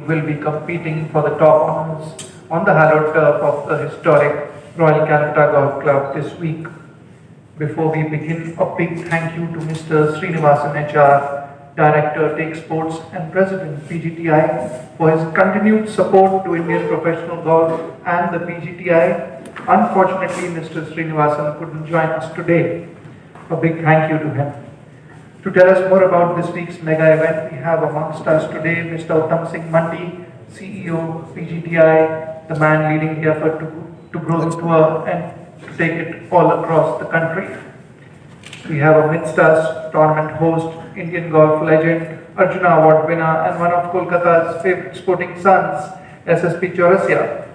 will be competing for the top honors on the hallowed turf of the historic Royal Calcutta Golf Club this week. Before we begin, a big thank you to Mr. Srinivasan HR, Director, Take Sports and President, PGTI, for his continued support to Indian professional golf and the PGTI. Unfortunately, Mr. Srinivasan couldn't join us today. A big thank you to him. To tell us more about this week's mega event, we have amongst us today Mr. Uttam Singh Mandi, CEO, PGTI, the man leading the effort to grow the tour and to take it all across the country. We have amidst us tournament host, Indian golf legend, Arjuna Award winner and one of Kolkata's favorite sporting sons, SSP Chawrasia.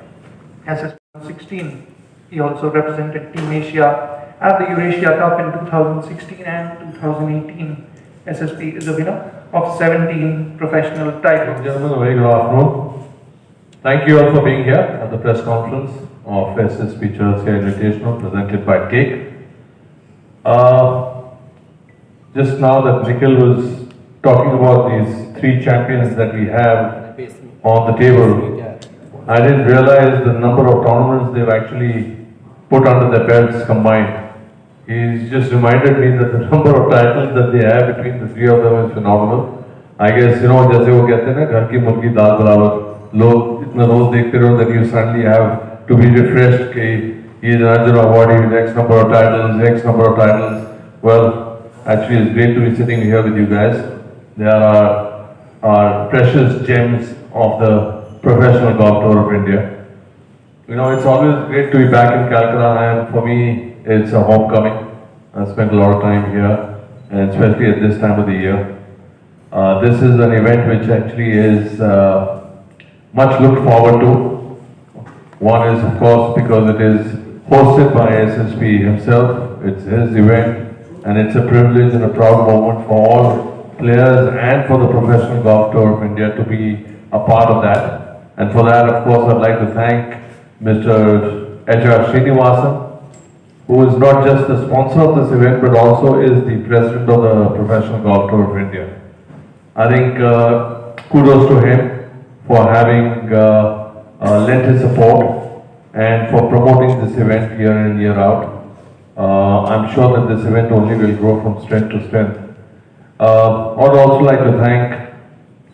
SSP 16. He also represented Team Asia at the Eurasia Cup in 2016 and 2018. SSP is a winner of 17 professional titles. Gentlemen, a very good afternoon. Thank you all for being here at the press conference of SSP Chawrasia Invitational presented by TATA. Just now that Nikhil was talking about these three champions that we have on the table, I didn't realize the number of tournaments they've actually put under their belts combined. He's just reminded me that the number of titles that they have between the three of them is phenomenal. I guess, जैसे वो कहते हैं ना, घर की मुर्गी दाल बराबर, लोग इतना रोज देखते रहो that you suddenly have to be refreshed कि he is an Arjuna Award, he has X number of titles, X number of titles. Well, actually it's great to be sitting here with you guys. They are our precious gems of the professional golf tour of India. You know, it's always great to be back in Calcutta, and for me, it's a homecoming. I spent a lot of time here, and especially at this time of the year. This is an event which actually is much looked forward to. One is, of course, because it is hosted by SSP himself. It's his event, and it's a privilege and a proud moment for all players and for the professional golf tour of India to be a part of that. And for that, of course, I'd like to thank Mr. HR Srinivasan, who is not just the sponsor of this event, but also is the president of the Professional Golf Tour of India. I think kudos to him for having lent his support and for promoting this event year in, year out. I'm sure that this event only will grow from strength to strength. I would also like to thank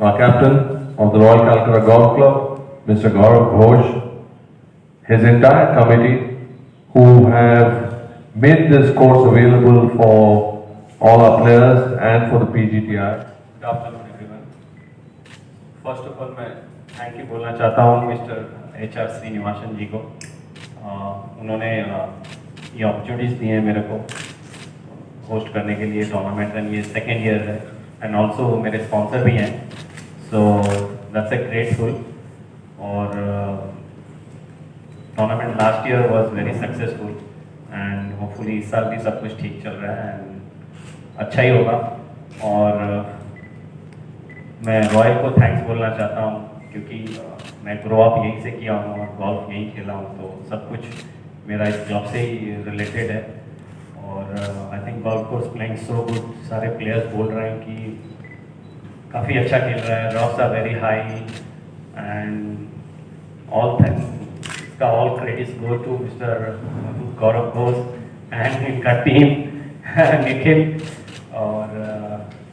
our captain of the Royal Calcutta Golf Club, Mr. Gaurav Ghosh, his entire committee, who have made this course available for all our players and for the PGTI. Good afternoon, everyone. First of all, मैं thank you बोलना चाहता हूँ mister HR Srinivasan जी को. उन्होंने ये opportunities दी हैं मेरे को host करने के लिए tournament, and ये second year है, and also मेरे sponsor भी हैं, so that's a grateful. और tournament last year was very successful, and hopefully इस साल भी सब कुछ ठीक चल रहा है and अच्छा ही होगा. और मैं रॉयल को थैंक्स बोलना चाहता हूँ क्योंकि मैं ग्रो अप यहीं से किया हूँ और गोल्फ यहीं खेला हूँ, तो सब कुछ मेरा इस जॉब से ही रिलेटेड है. और I think golf course playing so good. सारे प्लेयर्स बोल रहे हैं कि काफ़ी अच्छा खेल रहा है, rocks are very high, and all credits go to Mr. Gaurav Ghosh and इनका team Nikhil, और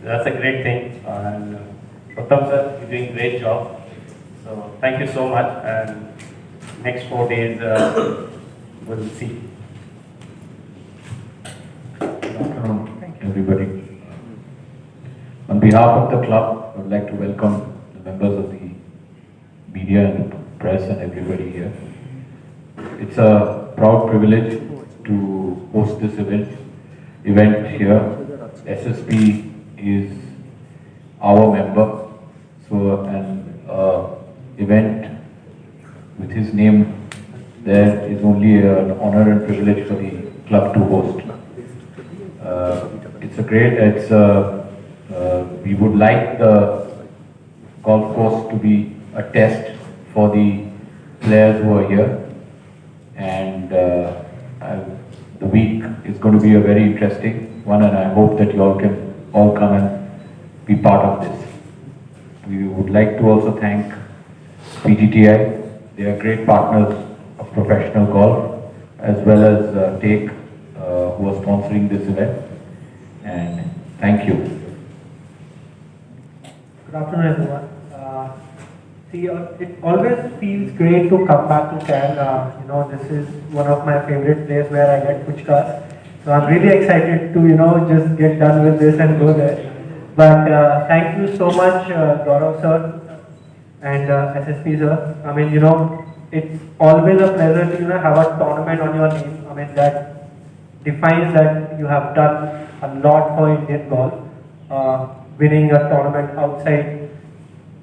that's a great thing. And Uttam sir, you're doing great job. So thank you so much. And next 4 days we'll see. Good afternoon, everybody. On behalf of the club, I would like to welcome the members of the media and the press and everybody here. It's a proud privilege to host this event here. SSP is our member, so an event with his name there is only an honor and privilege for the club to host. We would like the golf course to be a test for the players who are here, and the week is going to be a very interesting one, and I hope that you all can all come and be part of this. We would like to also thank PGTI. They are great partners of professional golf, as well as TATA, who are sponsoring this event. And thank you. Good afternoon, everyone. It always feels great to come back to Can. This is one of my favorite places where I get puchkas. So I'm really excited to, just get done with this and go there. But thank you so much, Gaurav sir and SSP sir. I mean, it's always a pleasure to, have a tournament on your name. I mean, that defines that you have done a lot for Indian golf. Winning a tournament outside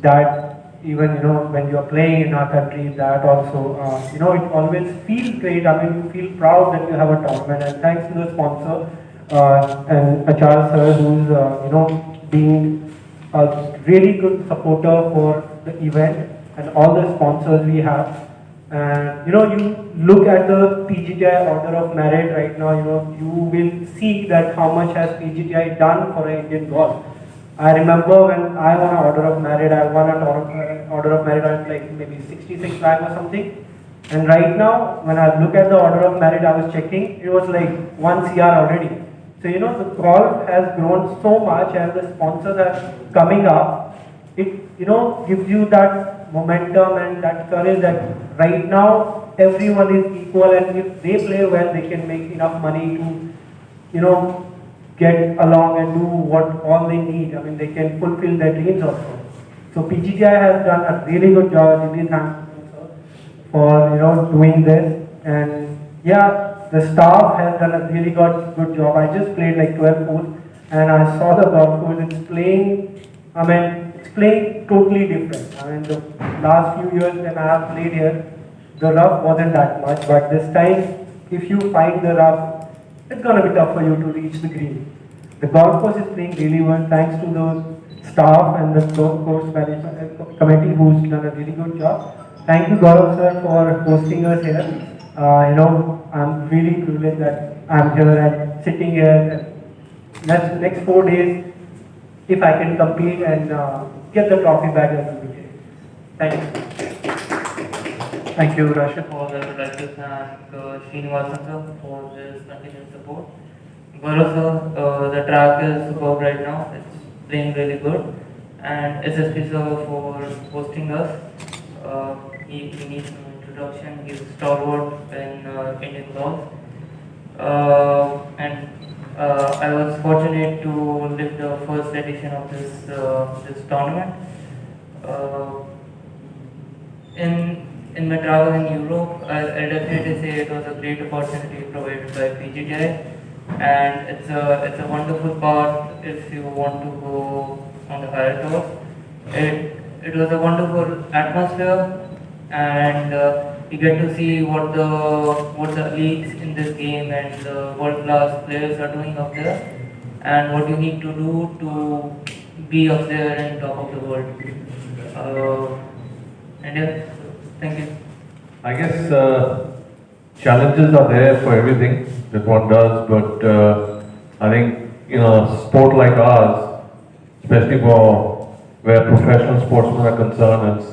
that, even when you're playing in our country, that also it always feels great. I mean, you feel proud that you have a tournament, and thanks to the sponsor and Acharya sir, who's being a really good supporter for the event, and all the sponsors we have. And you look at the PGTI order of merit right now, you will see that how much has PGTI done for Indian golf. I remember when I won an order of merit, I won an order of merit on like maybe 66 lakh or something. And right now, when I look at the order of merit, I was checking, it was like 1 CR already. So, the golf has grown so much, and the sponsors are coming up. It, gives you that momentum and that courage that right now everyone is equal, and if they play well, they can make enough money to, get along and do what all they need. I mean, they can fulfill their dreams also. So PGTI has done a really good job. Really thankful for doing this. And yeah, the staff has done a really good job. I just played like 12 holes, and I saw the golf course. It's playing totally different. I mean, the last few years when I have played here, the rough wasn't that much, but this time, if you find the rough, it's going to be tough for you to reach the green. The golf course is playing really well, thanks to the staff and the course management committee, who's done a really good job. Thank you, Gaurav sir, for hosting us here. I'm really privileged that I'm here and sitting here. Next 4 days, if I can compete and get the trophy back, that will be great. Thank you. Thank you, Rashid. For the directors and Srinivasan sir for this continued support. Gaurav sir, the track is superb right now. It's playing really good. And SSP sir for hosting us. He needs some introduction. He's a stalwart in Indian golf. And I was fortunate to live the first edition of this tournament. In my travel in Europe, I definitely say it was a great opportunity provided by PGTI, and it's a wonderful part if you want to go on the higher tours. It was a wonderful atmosphere, and you get to see what the leagues in this game and the world-class players are doing up there, and what you need to do to be up there and top of the world. And yeah, thank you. I guess challenges are there for everything that one does, but I think sport like ours, especially for where professional sportsmen are concerned,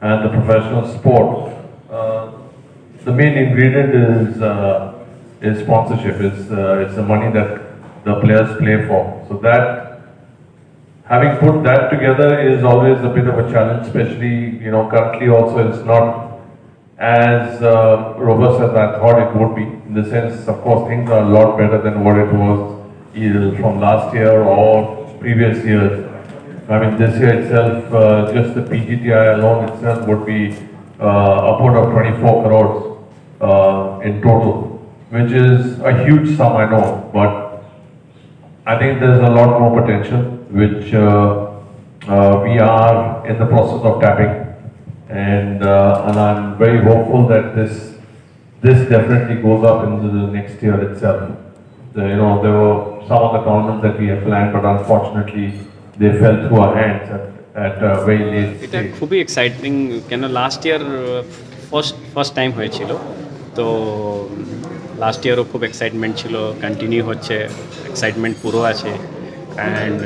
and the professional sport, the main ingredient is sponsorship. It's the money that the players play for. So that, having put that together, is always a bit of a challenge, especially currently also it's not as robust as I thought it would be. In the sense, of course, things are a lot better than what it was either from last year or previous years. I mean, this year itself, just the PGTI alone itself would be upward of 24 crores in total, which is a huge sum, I know, but I think there's a lot more potential, which we are in the process of tapping. And I'm very hopeful that this definitely goes up into the next year itself. There were some of the tournaments that we had planned, but unfortunately they fell through our hands at a very late এটা stage. খুবই exciting, কেন last year first time হয়েছিল, তো last ইয়ারও খুব excitement ছিল, continue হচ্ছে, excitement পুরো আছে। অ্যান্ড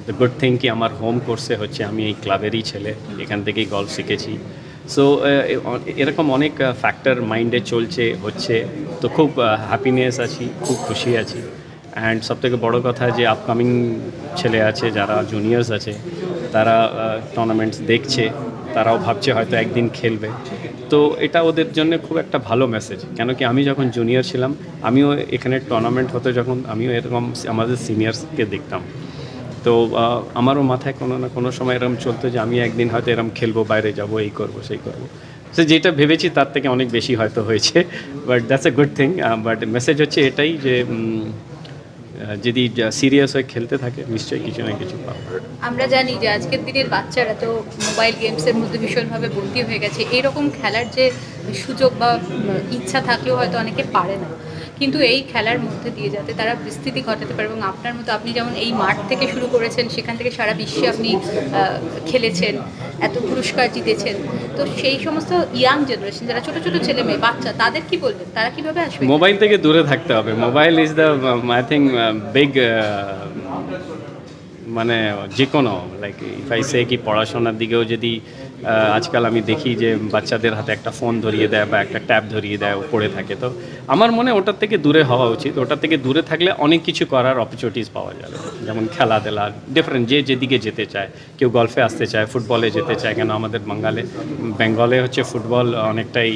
দ্য গুড থিং কি আমার হোম কোর্সে হচ্ছে আমি এই ক্লাবেরই ছেলে, এখান থেকেই গলফ শিখেছি। সো এরকম অনেক ফ্যাক্টর মাইন্ডে চলছে হচ্ছে, তো খুব হ্যাপিনেস আছি, খুব খুশি আছি। অ্যান্ড সবথেকে বড় কথা যে আপকামিং ছেলে আছে যারা জুনিয়র্স আছে, তারা টুর্নামেন্টস দেখছে, তারাও ভাবছে হয়তো একদিন খেলবে। তো এটা ওদের জন্য খুব একটা ভালো মেসেজ, কেন কি আমি যখন জুনিয়র ছিলাম আমিও এখানে টুর্নামেন্ট হতো, যখন আমিও এরকম আমাদের সিনিয়র্সকে দেখতাম। তো আমারও মাথায় কোনো না কোনো সময় এরকম চলতো যে আমি একদিন হয়তো এরকম খেলবো, বাইরে যাব, এই করব সেই করব। সো যেটা ভেবেছি তার থেকে অনেক বেশি হয়তো হয়েছে, but that's a good thing. But message হচ্ছে এটাই যে যদি সিরিয়াস হয়ে খেলতে থাকে নিশ্চয়ই কিছু না কিছু পাবো। আমরা জানি যে আজকের দিনের বাচ্চারা তো মোবাইল গেমসের মধ্যে ভীষণভাবে বন্দী হয়ে গেছে, এইরকম খেলার যে সুযোগ বা ইচ্ছা থাকলেও হয়তো অনেকে পারে না, কিন্তু এই খেলার মধ্যে দিয়ে যাতে তারা বিস্তৃতি ঘটাতে পারে। এবং আপনার মতো, আপনি যেমন এই মাঠ থেকে শুরু করেছেন, সেখান থেকে সারা বিশ্বে আপনি খেলেছেন, এত পুরস্কার জিতেছেন, তো সেই সমস্ত ইয়াং জেনারেশন যারা ছোটো ছোটো ছেলে মেয়ে বাচ্চা, তাদের কি বলবেন, তারা কীভাবে আসবে? মোবাইল থেকে দূরে থাকতে হবে। Mobile is the I think big, মানে যে কোনো লাইক ইফ আই সে কি পড়াশোনার দিকেও যদি আজকাল আমি দেখি যে বাচ্চাদের হাতে একটা ফোন ধরিয়ে দেয় বা একটা ট্যাব ধরিয়ে দেয়, ও পড়ে থাকে। তো আমার মনে ওটার থেকে দূরে হওয়া উচিত। ওটার থেকে দূরে থাকলে অনেক কিছু করার অপরচুনিটিস পাওয়া যাবে, যেমন খেলাধুলা ডিফারেন্ট, যে যেদিকে যেতে চায়। কেউ গলফে আসতে চায়, ফুটবলে যেতে চায়, কেন আমাদের বেঙ্গলে হচ্ছে ফুটবল অনেকটাই,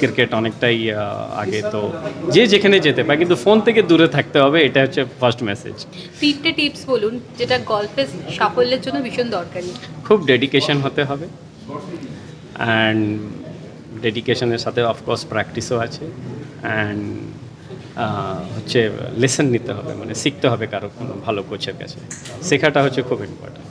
ক্রিকেট অনেকটাই আগে। তো যে যেখানে যেতে পারে, কিন্তু ফোন থেকে দূরে থাকতে হবে, এটা হচ্ছে ফার্স্ট মেসেজ। 3টে টিপস বলুন যেটা গলফের সাফল্যের জন্য ভীষণ দরকারি। খুব ডেডিকেশন হতে হবে, অ্যান্ড ডেডিকেশনের সাথে অফকোর্স প্র্যাকটিসও আছে, অ্যান্ড হচ্ছে লেসন নিতে হবে, মানে শিখতে হবে কারো কোনো ভালো কোচের কাছে, শেখাটা হচ্ছে খুব ইম্পর্ট্যান্ট।